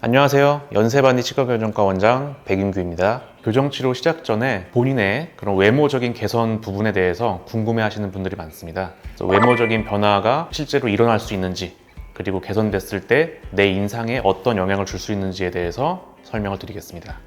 안녕하세요. 연세반디 치과교정과 원장 백인규입니다. 교정치료 시작 전에 본인의 그런 외모적인 개선 부분에 대해서 궁금해 하시는 분들이 많습니다. 그래서 외모적인 변화가 실제로 일어날 수 있는지, 그리고 개선됐을 때 내 인상에 어떤 영향을 줄 수 있는지에 대해서 설명을 드리겠습니다.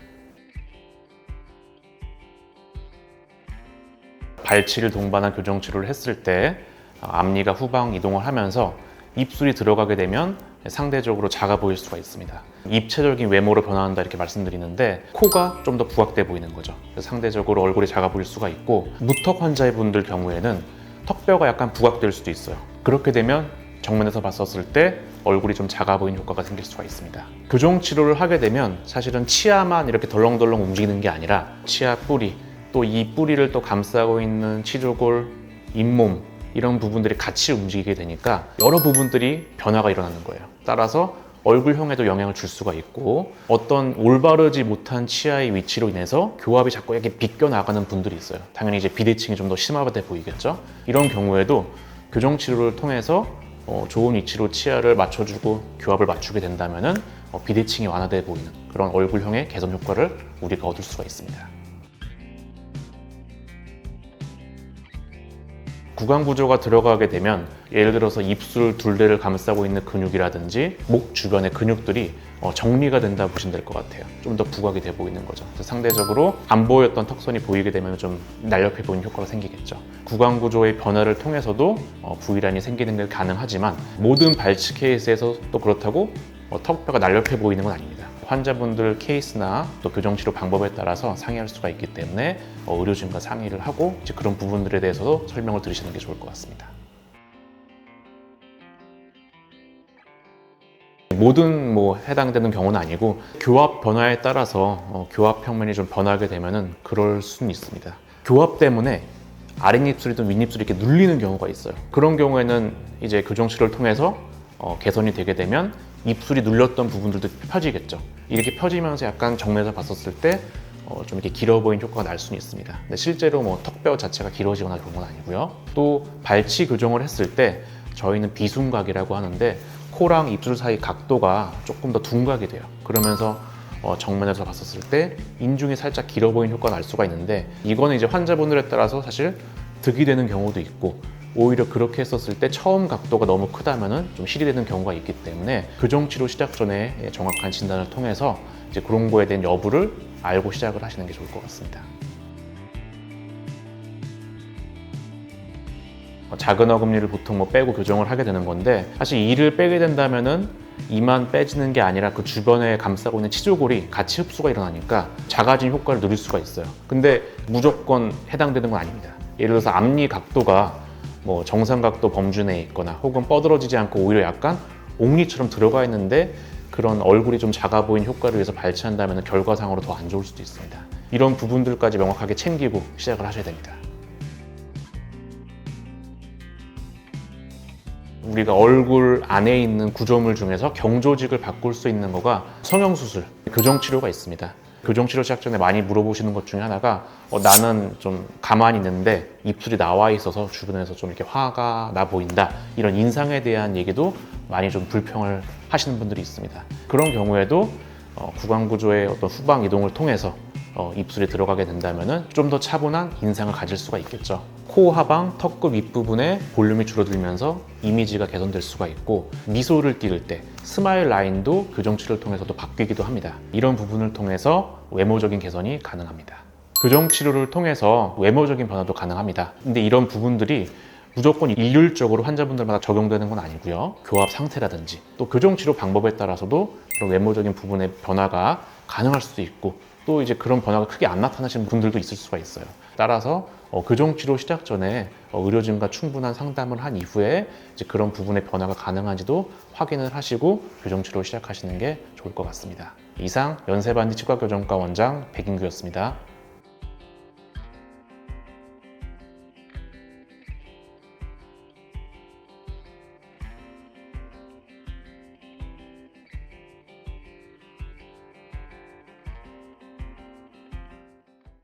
발치를 동반한 교정치료를 했을 때 앞니가 후방 이동을 하면서 입술이 들어가게 되면 상대적으로 작아 보일 수가 있습니다. 입체적인 외모로 변화한다 이렇게 말씀드리는데 코가 좀 더 부각돼 보이는 거죠. 그래서 상대적으로 얼굴이 작아 보일 수가 있고, 무턱 환자분들 경우에는 턱뼈가 약간 부각될 수도 있어요. 그렇게 되면 정면에서 봤었을 때 얼굴이 좀 작아 보이는 효과가 생길 수가 있습니다. 교정 치료를 하게 되면 사실은 치아만 이렇게 덜렁덜렁 움직이는 게 아니라 치아 뿌리, 또 이 뿌리를 또 감싸고 있는 치조골, 잇몸 이런 부분들이 같이 움직이게 되니까 여러 부분들이 변화가 일어나는 거예요. 따라서 얼굴형에도 영향을 줄 수가 있고, 어떤 올바르지 못한 치아의 위치로 인해서 교합이 자꾸 이렇게 비껴 나가는 분들이 있어요. 당연히 이제 비대칭이 좀 더 심하게 보이겠죠. 이런 경우에도 교정 치료를 통해서 좋은 위치로 치아를 맞춰주고 교합을 맞추게 된다면은 비대칭이 완화돼 보이는 그런 얼굴형의 개선 효과를 우리가 얻을 수가 있습니다. 구강 구조가 들어가게 되면 예를 들어서 입술 둘레를 감싸고 있는 근육이라든지 목 주변의 근육들이 정리가 된다 보시면 될 것 같아요. 좀 더 부각이 돼 보이는 거죠. 그래서 상대적으로 안 보였던 턱선이 보이게 되면 좀 날렵해 보이는 효과가 생기겠죠. 구강 구조의 변화를 통해서도 V라인이 생기는 게 가능하지만, 모든 발치 케이스에서 또 그렇다고 턱뼈가 날렵해 보이는 건 아닙니다. 환자분들 케이스나 또 교정치료 방법에 따라서 상이할 수가 있기 때문에 의료진과 상의를 하고 이제 그런 부분들에 대해서도 설명을 들으시는 게 좋을 것 같습니다. 모든 해당되는 경우는 아니고, 교합 변화에 따라서 교합 평면이 좀 변하게 되면은 그럴 수는 있습니다. 교합 때문에 아랫입술이든 윗입술이 이렇게 눌리는 경우가 있어요. 그런 경우에는 이제 교정치료를 통해서 개선이 되게 되면 입술이 눌렸던 부분들도 펴지겠죠. 이렇게 펴지면서 약간 정면에서 봤었을 때 좀 이렇게 길어 보이는 효과가 날 수는 있습니다. 근데 실제로 턱뼈 자체가 길어지거나 그런 건 아니고요. 또 발치 교정을 했을 때 저희는 비순각이라고 하는데, 코랑 입술 사이 각도가 조금 더 둔각이 돼요. 그러면서 정면에서 봤었을 때 인중이 살짝 길어 보이는 효과가 날 수가 있는데, 이거는 이제 환자분들에 따라서 사실 득이 되는 경우도 있고, 오히려 그렇게 했었을 때 처음 각도가 너무 크다면은 좀 실이 되는 경우가 있기 때문에 교정치료 시작 전에 정확한 진단을 통해서 이제 그런 거에 대한 여부를 알고 시작을 하시는 게 좋을 것 같습니다. 작은 어금니를 보통 빼고 교정을 하게 되는 건데, 사실 이를 빼게 된다면은 이만 빼지는 게 아니라 그 주변에 감싸고 있는 치조골이 같이 흡수가 일어나니까 작아진 효과를 누릴 수가 있어요. 근데 무조건 해당되는 건 아닙니다. 예를 들어서 앞니 각도가 정삼각도 범주 내에 있거나 혹은 뻗어지지 않고 오히려 약간 옥니처럼 들어가 있는데 그런 얼굴이 좀 작아 보이는 효과를 위해서 발치한다면 결과상으로 더 안 좋을 수도 있습니다. 이런 부분들까지 명확하게 챙기고 시작을 하셔야 됩니다. 우리가 얼굴 안에 있는 구조물 중에서 경조직을 바꿀 수 있는 거가 성형수술, 교정치료가 있습니다. 교정치료 시작 전에 많이 물어보시는 것 중에 하나가 나는 좀 가만히 있는데 입술이 나와 있어서 주변에서 좀 이렇게 화가 나 보인다, 이런 인상에 대한 얘기도 많이 좀 불평을 하시는 분들이 있습니다. 그런 경우에도 구강 구조의 어떤 후방 이동을 통해서 입술이 들어가게 된다면 좀 더 차분한 인상을 가질 수가 있겠죠. 코 하방, 턱끝 윗부분에 볼륨이 줄어들면서 이미지가 개선될 수가 있고, 미소를 띄울 때 스마일 라인도 교정치료를 통해서도 바뀌기도 합니다. 이런 부분을 통해서 외모적인 개선이 가능합니다. 교정치료를 통해서 외모적인 변화도 가능합니다. 근데 이런 부분들이 무조건 일률적으로 환자분들마다 적용되는 건 아니고요. 교합 상태라든지 또 교정치료 방법에 따라서도 그런 외모적인 부분의 변화가 가능할 수도 있고, 또 이제 그런 변화가 크게 안 나타나시는 분들도 있을 수가 있어요. 따라서 교정치료 시작 전에 의료진과 충분한 상담을 한 이후에 이제 그런 부분의 변화가 가능한지도 확인을 하시고 교정치료 시작하시는 게 좋을 것 같습니다. 이상 연세반디 치과교정과 원장 백인규였습니다.